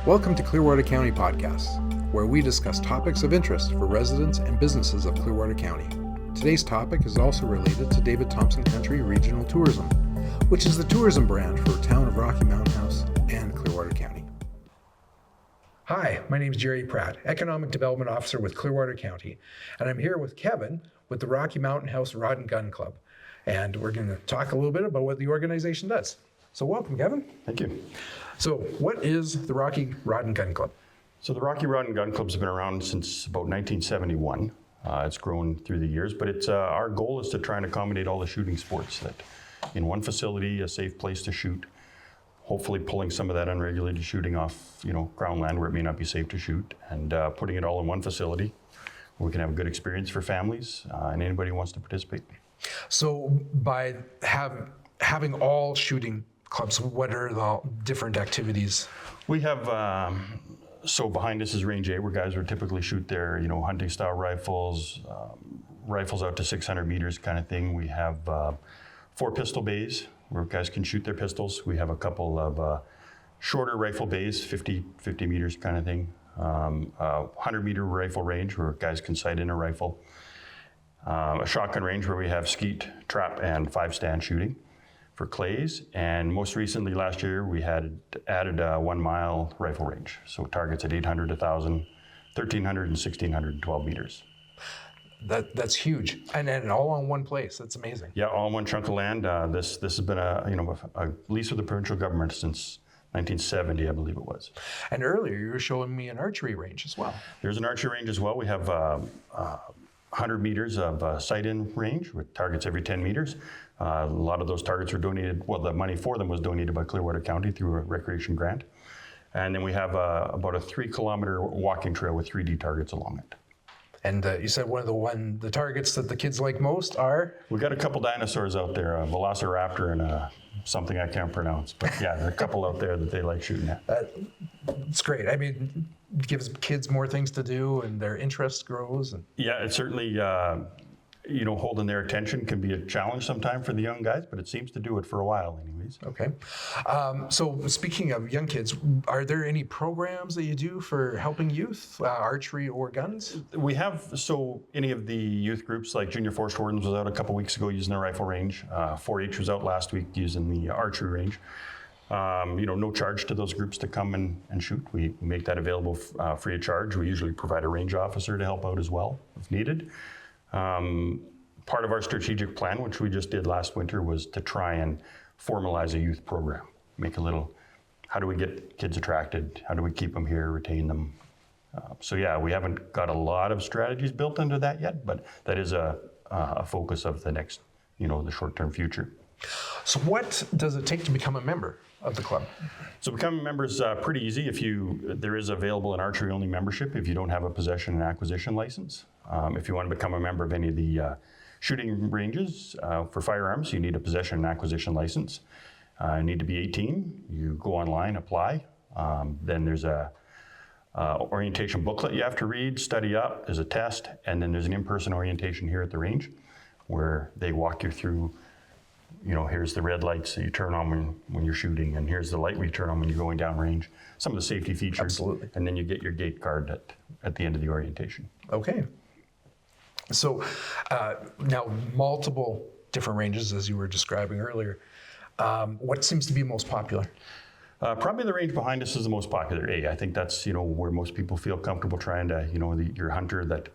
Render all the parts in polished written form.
Welcome to Clearwater County Podcasts, where we discuss topics of interest for residents and businesses of Clearwater County. Today's topic is also related to David Thompson Country Regional Tourism, which is the tourism brand for town of Rocky Mountain House and Clearwater County. Hi, my name is Jerry Pratt, Economic Development Officer with Clearwater County, and I'm here with Kevin with the Rocky Mountain House Rod and Gun Club. And we're going to talk a little bit about what the organization does. So welcome, Kevin. Thank you. So what is the Rocky Rod and Gun Club? So the Rocky Rod and Gun Club's been around since about 1971. It's grown through the years, but it's our goal is to try and accommodate all the shooting sports that in one facility, a safe place to shoot, hopefully pulling some of that unregulated shooting off, ground land where it may not be safe to shoot, and putting it all in one facility where we can have a good experience for families and anybody who wants to participate. So by having all shooting clubs, what are the different activities? We have, so behind us is Range A, where guys would typically shoot their, hunting style rifles, rifles out to 600 meters kind of thing. We have 4 pistol bays where guys can shoot their pistols. We have a couple of shorter rifle bays, 50 meters kind of thing. 100 meter rifle range where guys can sight in a rifle. A shotgun range where we have skeet, trap, and 5-stand shooting for clays, and most recently last year we had added a 1 mile rifle range, so targets at 800, 1,000, 1,300, and 1,612 meters. That's huge, and all on one place. That's amazing. Yeah, all on one chunk of land. This has been a lease with the provincial government since 1970, I believe it was. And earlier you were showing me an archery range as well. There's an archery range as well. We have 100 meters of sight-in range with targets every 10 meters. A lot of those targets were donated, the money for them was donated by Clearwater County through a recreation grant. And then we have about a 3-kilometer walking trail with 3D targets along it. And you said one of the targets that the kids like most are? We got a couple dinosaurs out there, a velociraptor and something I can't pronounce. But yeah, there are a couple out there that they like shooting at. It's great. I mean, it gives kids more things to do and their interest grows. Yeah, it certainly, holding their attention can be a challenge sometime for the young guys, but it seems to do it for a while anyways. Okay. So speaking of young kids, are there any programs that you do for helping youth, archery or guns? We have, so any of the youth groups like Junior Forest Wardens was out a couple weeks ago using their rifle range. 4-H was out last week using the archery range. No charge to those groups to come and shoot. We make that available free of charge. We usually provide a range officer to help out as well if needed. Part of our strategic plan, which we just did last winter, was to try and formalize a youth program. Make a little, how do we get kids attracted? How do we keep them here, retain them? We haven't got a lot of strategies built into that yet, but that is a focus of the next, the short-term future. So what does it take to become a member of the club? So becoming a member is pretty easy. There is available an archery-only membership if you don't have a possession and acquisition license. If you want to become a member of any of the shooting ranges for firearms, you need a possession and acquisition license. You need to be 18. You go online, apply. Then there's a orientation booklet you have to read, study up. There's a test, and then there's an in-person orientation here at the range where they walk you through. Here's the red lights that you turn on when you're shooting, and here's the light we turn on when you're going down range. Some of the safety features. Absolutely. And then you get your gate card at the end of the orientation. Okay. So now multiple different ranges, as you were describing earlier. What seems to be most popular? Probably the range behind us is the most popular. I think that's where most people feel comfortable trying to, your hunter that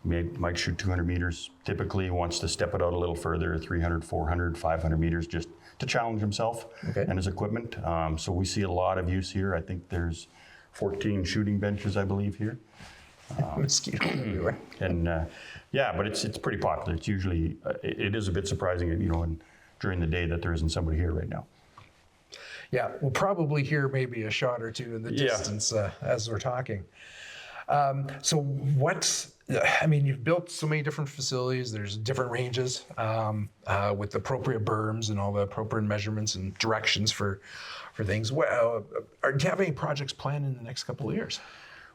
might shoot 200 meters, typically wants to step it out a little further, 300, 400, 500 meters, just to challenge himself and his equipment. So we see a lot of use here. I think there's 14 shooting benches, I believe, here. Mosquito everywhere. And but it's pretty popular. It's usually, it is a bit surprising, during the day that there isn't somebody here right now. Yeah, we'll probably hear maybe a shot or two in the distance as we're talking. You've built so many different facilities. There's different ranges with appropriate berms and all the appropriate measurements and directions for things. Well, do you have any projects planned in the next couple of years?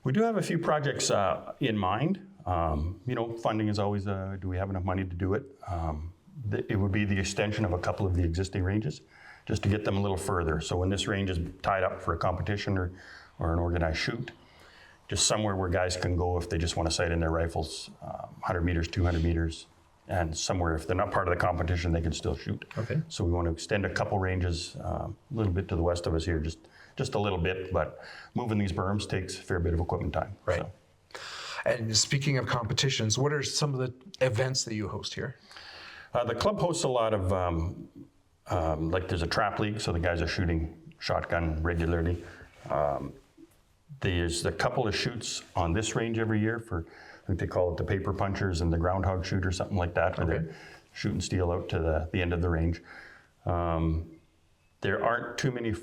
We do have a few projects in mind. Funding is always, do we have enough money to do it? It would be the extension of a couple of the existing ranges, just to get them a little further. So when this range is tied up for a competition or an organized shoot, just somewhere where guys can go if they just want to sight in their rifles, 100 meters, 200 meters, and somewhere if they're not part of the competition, they can still shoot. Okay. So we want to extend a couple ranges a little bit to the west of us here, just a little bit, but moving these berms takes a fair bit of equipment time. Right. So. And speaking of competitions, what are some of the events that you host here? The club hosts a lot of, like there's a trap league, so the guys are shooting shotgun regularly. There's a couple of shoots on this range every year for, I think they call it the paper punchers and the groundhog shoot or something like that, where they're shooting steel out to the end of the range. There aren't too many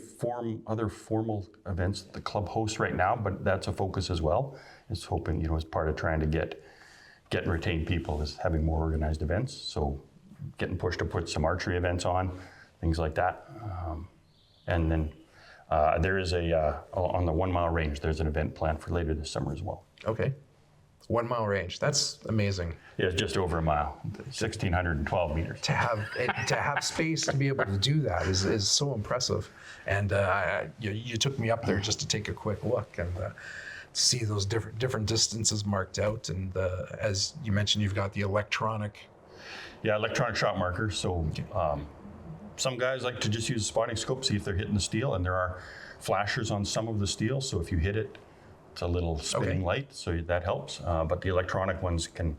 other formal events that the club hosts right now, but that's a focus as well. It's hoping, as part of trying to get and retain people is having more organized events. So getting pushed to put some archery events on, things like that. And then there is on the 1 mile range, there's an event planned for later this summer as well. Okay. 1 mile range. That's amazing. Yeah, it's just over a mile, 1,612 meters. To have space to be able to do that is so impressive. And you took me up there just to take a quick look and see those different distances marked out. And as you mentioned, you've got the electronic. Yeah, electronic shot markers. So some guys like to just use a spotting scope, see if they're hitting the steel, and there are flashers on some of the steel. So if you hit it, it's a little spinning light, so that helps. But the electronic ones can,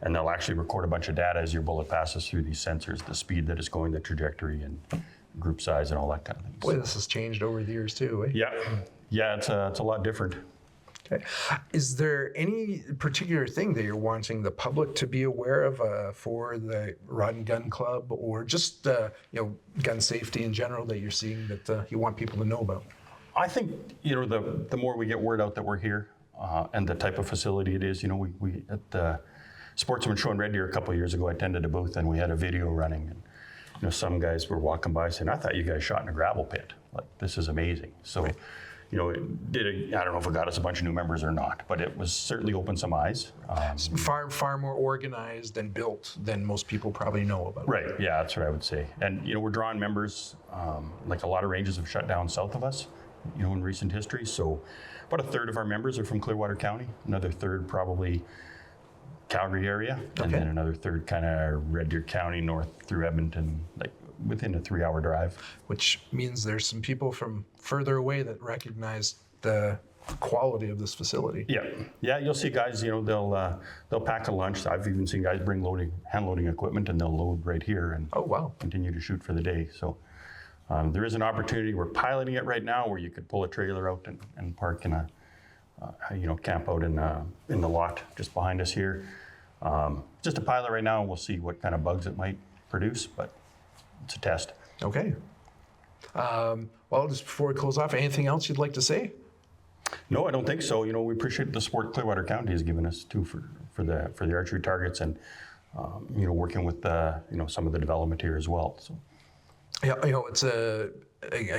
and they'll actually record a bunch of data as your bullet passes through these sensors, the speed that it's going, the trajectory, and group size, and all that kind of thing. Boy, this has changed over the years too, eh? Yeah, it's a lot different. Okay. Is there any particular thing that you're wanting the public to be aware of for the Rod and Gun Club, or just gun safety in general that you're seeing that you want people to know about? I think the more we get word out that we're here and the type of facility it is. We at the Sportsman Show in Red Deer a couple of years ago, I attended a booth and we had a video running, and some guys were walking by saying, "I thought you guys shot in a gravel pit. Like, this is amazing." So, I don't know if it got us a bunch of new members or not, but it was certainly opened some eyes. Far more organized and built than most people probably know about. Right. Yeah, that's what I would say. And we're drawing members. Like a lot of ranges have shut down south of us, in recent history. So about a third of our members are from Clearwater County, another third probably Calgary area, and then another third kind of Red Deer County north through Edmonton, like within a 3-hour drive. Which means there's some people from further away that recognize the quality of this facility. Yeah, you'll see guys, they'll pack a lunch. I've even seen guys bring hand loading equipment, and they'll load right here and continue to shoot for the day. So there is an opportunity. We're piloting it right now where you could pull a trailer out and park in camp out in the lot just behind us here. Just a pilot right now, and we'll see what kind of bugs it might produce, but it's a test. Okay. Well, just before we close off, anything else you'd like to say? No, I don't think so. We appreciate the support Clearwater County has given us too for the archery targets, and working with some of the development here as well. So. Yeah, it's a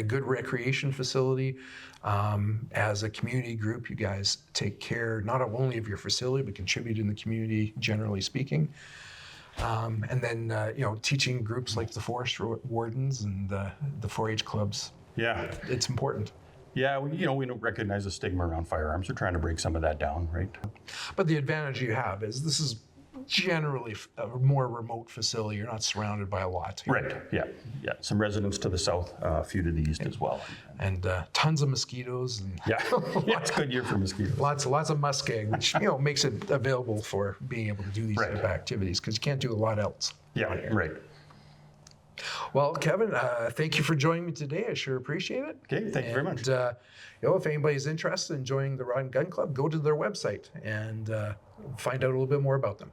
good recreation facility. As a community group, you guys take care not only of your facility, but contribute in the community, generally speaking. And then, teaching groups like the forest wardens and the 4-H clubs. Yeah. It's important. Yeah, we don't recognize the stigma around firearms. We're trying to break some of that down, right? But the advantage you have is this is generally a more remote facility. You're not surrounded by a lot. Right, yeah. Some residents to the south, a few to the east as well. And tons of mosquitoes. And it's a good year for mosquitoes. Lots of muskeg, which makes it available for being able to do these type of activities, because you can't do a lot else. Yeah, right. Well, Kevin, thank you for joining me today. I sure appreciate it. Okay, thank you very much. If anybody's interested in joining the Rod and Gun Club, go to their website and find out a little bit more about them.